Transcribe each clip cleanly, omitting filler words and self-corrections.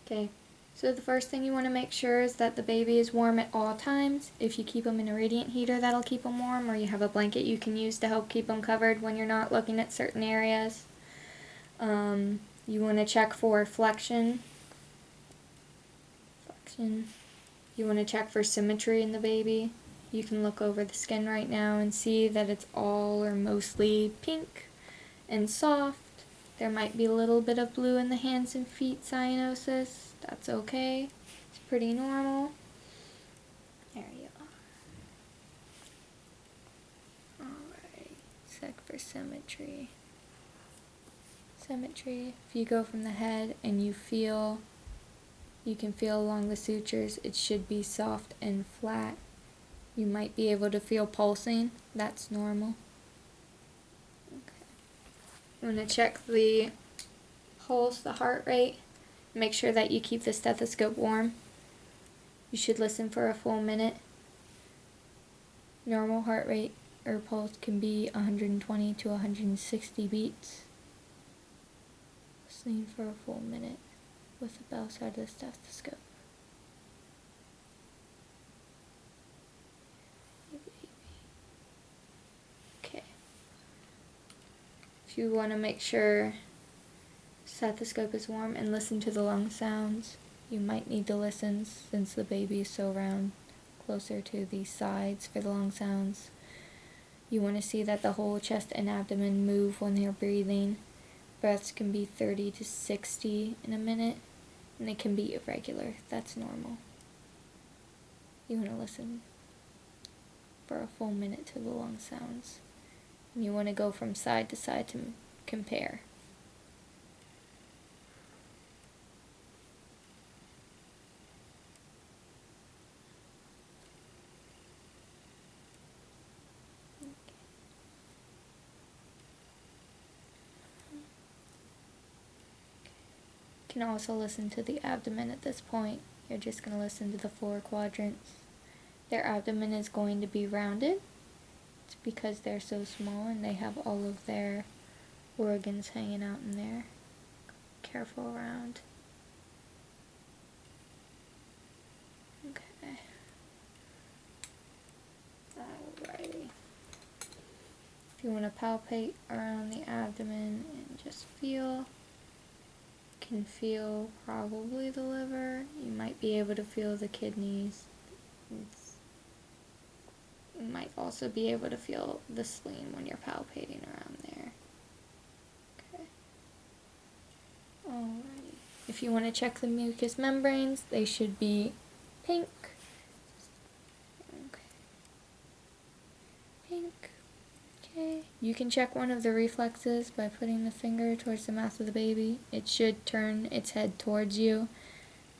Okay, so the first thing you want to make sure is that the baby is warm at all times. If you keep them in a radiant heater, that'll keep them warm, or you have a blanket you can use to help keep them covered when you're not looking at certain areas. You want to check for flexion. You want to check for symmetry in the baby. You can look over the skin right now and see that it's all or mostly pink and soft. There might be a little bit of blue in the hands and feet cyanosis. That's okay. It's pretty normal. There you are. Alright, check for symmetry. If you go from the head and you can feel along the sutures, it should be soft and flat. You might be able to feel pulsing. That's normal. Okay. You want to check the pulse, the heart rate. Make sure that you keep the stethoscope warm. You should listen for a full minute. Normal heart rate or pulse can be 120 to 160 beats. Listening for a full minute with the bell side of the stethoscope. Okay. If you want to make sure stethoscope is warm and listen to the lung sounds, you might need to listen since the baby is so round, closer to the sides for the lung sounds. You want to see that the whole chest and abdomen move when they're breathing. Breaths can be 30 to 60 in a minute, and they can be irregular. That's normal. You want to listen for a full minute to the lung sounds. And you want to go from side to side to compare. You can also listen to the abdomen at this point. You're just going to listen to the 4 quadrants. Their abdomen is going to be rounded. It's because they're so small and they have all of their organs hanging out in there. Careful around. Okay. Alrighty. If you want to palpate around the abdomen and just feel, can feel probably the liver. You might be able to feel the kidneys. You might also be able to feel the spleen when you're palpating around there. Okay. Alrighty. If you want to check the mucous membranes, they should be pink. Okay. Pink. Okay. You can check one of the reflexes by putting the finger towards the mouth of the baby. It should turn its head towards you.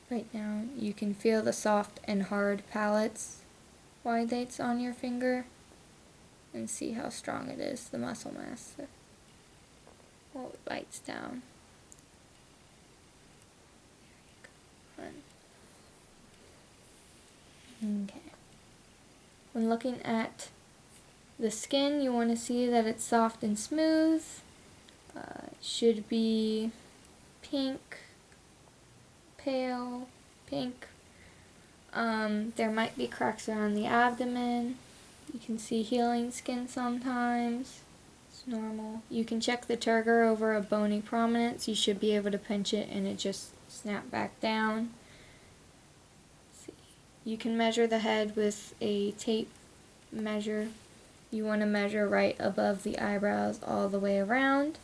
Right now, you can feel the soft and hard palates vibrates on your finger and see how strong it is, the muscle mass. While it bites down. Okay. When looking at the skin, you want to see that it's soft and smooth. It should be pink, pale pink. There might be cracks around the abdomen. You can see healing skin sometimes. It's normal. You can check the turgor over a bony prominence. You should be able to pinch it and it just snap back down. Let's see. You can measure the head with a tape measure. You want to measure right above the eyebrows all the way around.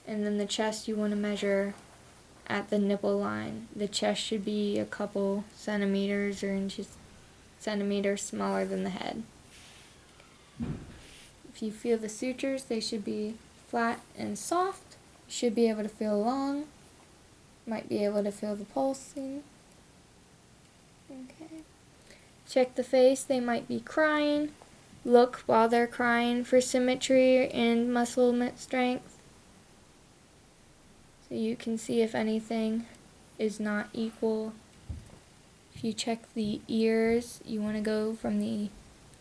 And then the chest you want to measure at the nipple line. The chest should be a couple centimeters or centimeters smaller than the head. If you feel the sutures, they should be flat and soft. You should be able to feel along. Might be able to feel the pulsing. Okay. Check the face. They might be crying. Look while they're crying for symmetry and muscle strength. So you can see if anything is not equal. If you check the ears, you want to go from the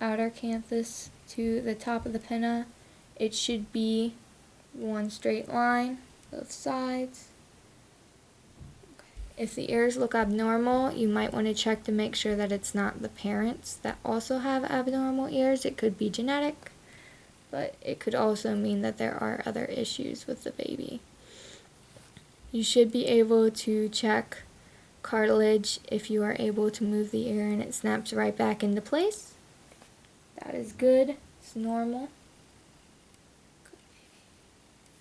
outer canthus to the top of the pinna. It should be one straight line, both sides. If the ears look abnormal, you might want to check to make sure that it's not the parents that also have abnormal ears. It could be genetic, but it could also mean that there are other issues with the baby. You should be able to check cartilage if you are able to move the ear and it snaps right back into place. That is good. It's normal.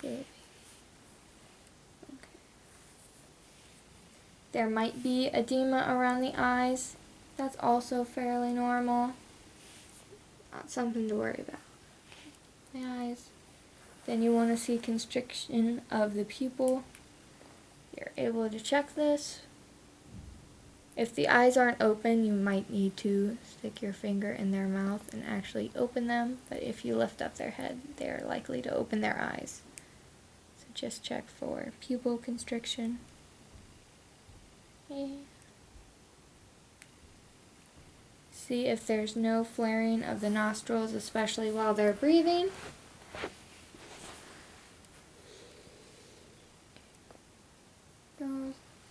Good. Okay. There might be edema around the eyes. That's also fairly normal. Not something to worry about. The eyes. Then you want to see constriction of the pupil. You're able to check this. If the eyes aren't open, you might need to stick your finger in their mouth and actually open them, but if you lift up their head, they're likely to open their eyes. So just check for pupil constriction. Okay. See if there's no flaring of the nostrils, especially while they're breathing.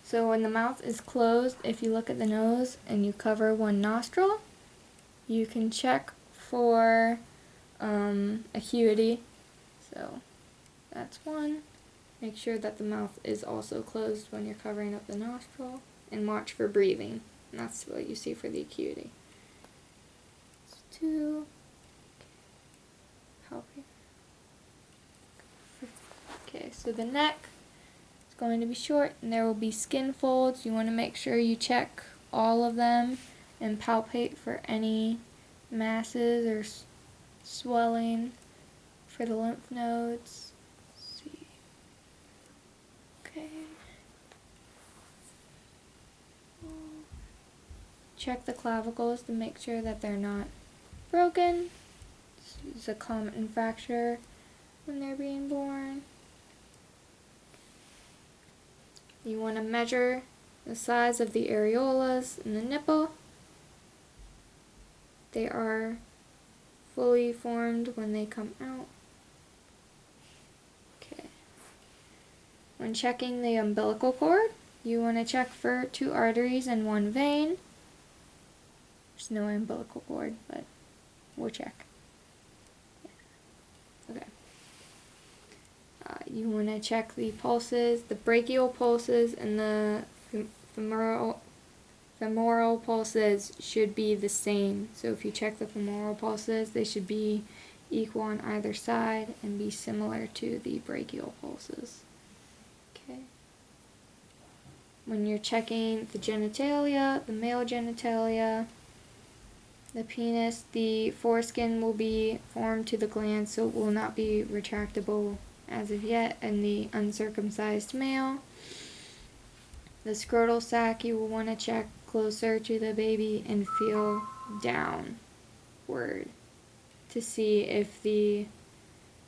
So when the mouth is closed, if you look at the nose and you cover one nostril, you can check for acuity. So that's one. Make sure that the mouth is also closed when you're covering up the nostril, and watch for breathing. And that's what you see for the acuity. That's two. Okay, so the neck going to be short and there will be skin folds. You want to make sure you check all of them and palpate for any masses or swelling for the lymph nodes. Let's see. Okay. Check the clavicles to make sure that they're not broken. This is a common fracture when they're being born. You want to measure the size of the areolas in the nipple. They are fully formed when they come out. Okay. When checking the umbilical cord, you want to check for 2 arteries and 1 vein. There's no umbilical cord, but we'll check. Okay. You want to check the pulses, the brachial pulses and the femoral pulses should be the same. So if you check the femoral pulses, they should be equal on either side and be similar to the brachial pulses. Okay. When you're checking the genitalia, the male genitalia, the penis, the foreskin will be formed to the gland, so it will not be retractable as of yet in the uncircumcised male. The scrotal sac you will want to check closer to the baby and feel downward to see if the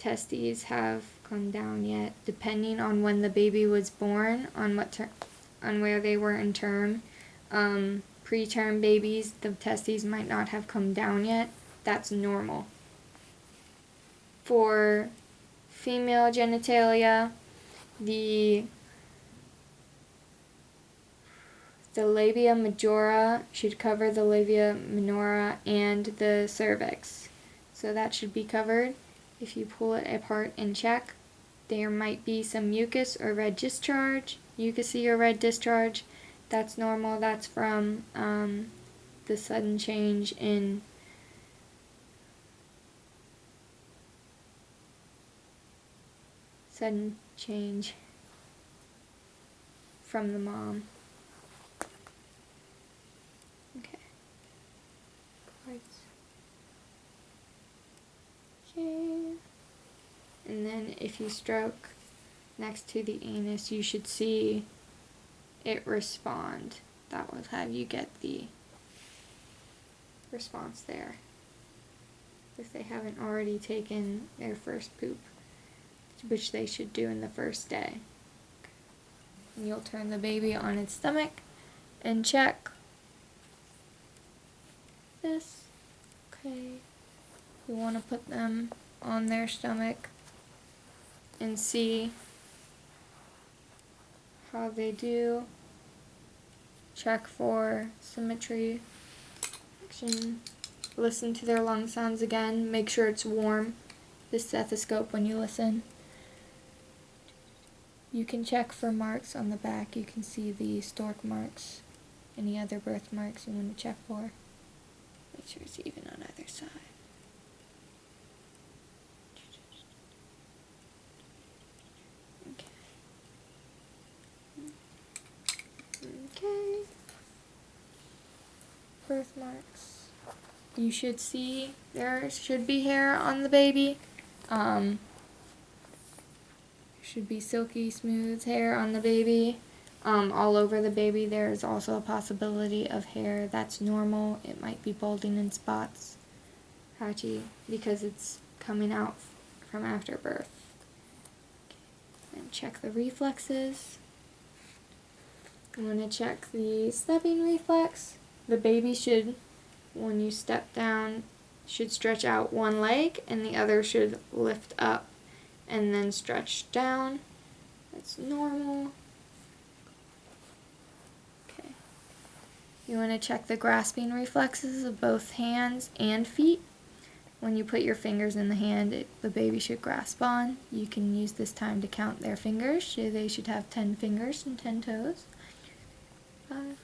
testes have come down yet, depending on when the baby was born, on where they were in term. Preterm babies, the testes might not have come down yet. That's normal. For female genitalia, the labia majora should cover the labia minora and the cervix. So that should be covered. If you pull it apart and check, there might be some mucus or red discharge, mucousy or red discharge. That's normal. That's from the sudden change from the mom. Okay. Okay. And then if you stroke next to the anus, you should see it respond. That will have you get the response there, if they haven't already taken their first poop, which they should do in the first day. And you'll turn the baby on its stomach and check this. Okay. You want to put them on their stomach and see how they do. check for symmetry. Listen to their lung sounds again. Make sure it's warm, the stethoscope, when you listen. You can check for marks on the back. You can see the stork marks. Any other birthmarks you want to check for. Make sure it's even on either side. Okay. Birthmarks. You should see there should be hair on the baby. Should be silky smooth hair on the baby. All over the baby. There's also a possibility of hair that's normal. It might be balding in spots, patchy, because it's coming out from after birth. Okay. And check the reflexes. I'm going to check the stepping reflex. The baby should, when you step down, should stretch out one leg and the other should lift up and then stretch down. That's normal. Okay. You want to check the grasping reflexes of both hands and feet. When you put your fingers in the hand, the baby should grasp on. You can use this time to count their fingers. So they should have 10 fingers and 10 toes. 5,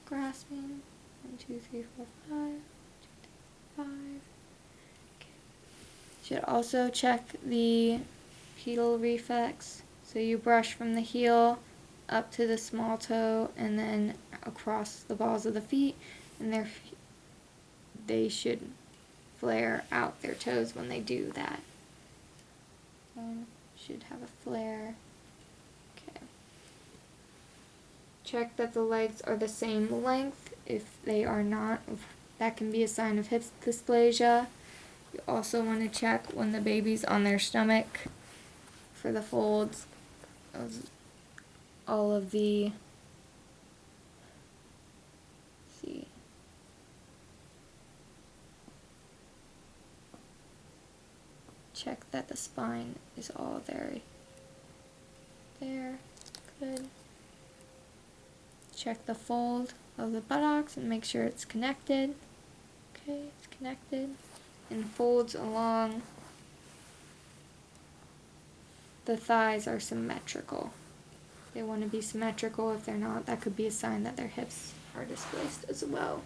grasping. 1, 2, 3, 4, 5. 1, 2, 3, 5. Okay. Should also check the pedal reflex. So you brush from the heel up to the small toe and then across the balls of the feet, and they should flare out their toes when they do that. Should have a flare. Check that the legs are the same length. If they are not, that can be a sign of hip dysplasia. You also want to check when the baby's on their stomach for the folds of all of the, check that the spine is all there. Good. Check the fold of the buttocks and make sure it's connected. Okay, it's connected. And folds along the thighs are symmetrical. They want to be symmetrical. If they're not, that could be a sign that their hips are displaced as well.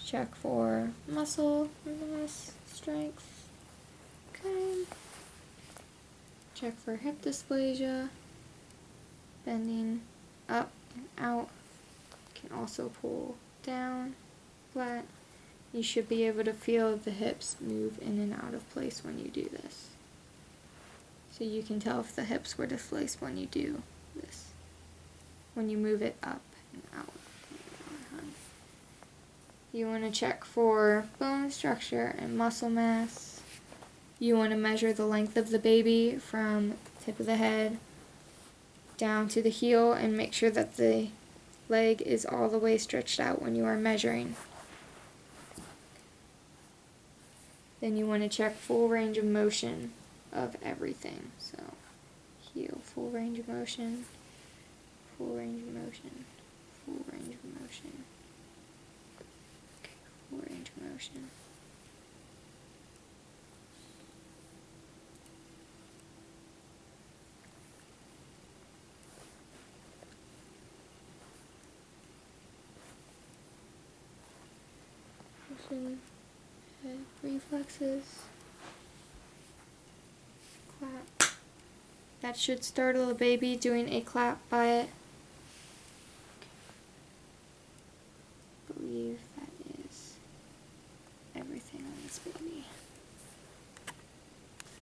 Check for muscle mass, strength. Okay. Check for hip dysplasia. Bending up and out. Can also pull down, flat. You should be able to feel the hips move in and out of place when you do this. So you can tell if the hips were displaced when you do this. When you move it up and out. You want to check for bone structure and muscle mass. You want to measure the length of the baby from tip of the head down to the heel and make sure that the leg is all the way stretched out when you are measuring. Then you want to check full range of motion of everything. So heel, full range of motion, full range of motion, full range of motion, okay, full range of motion. Head reflexes. Clap. That should startle a baby. Doing a clap by it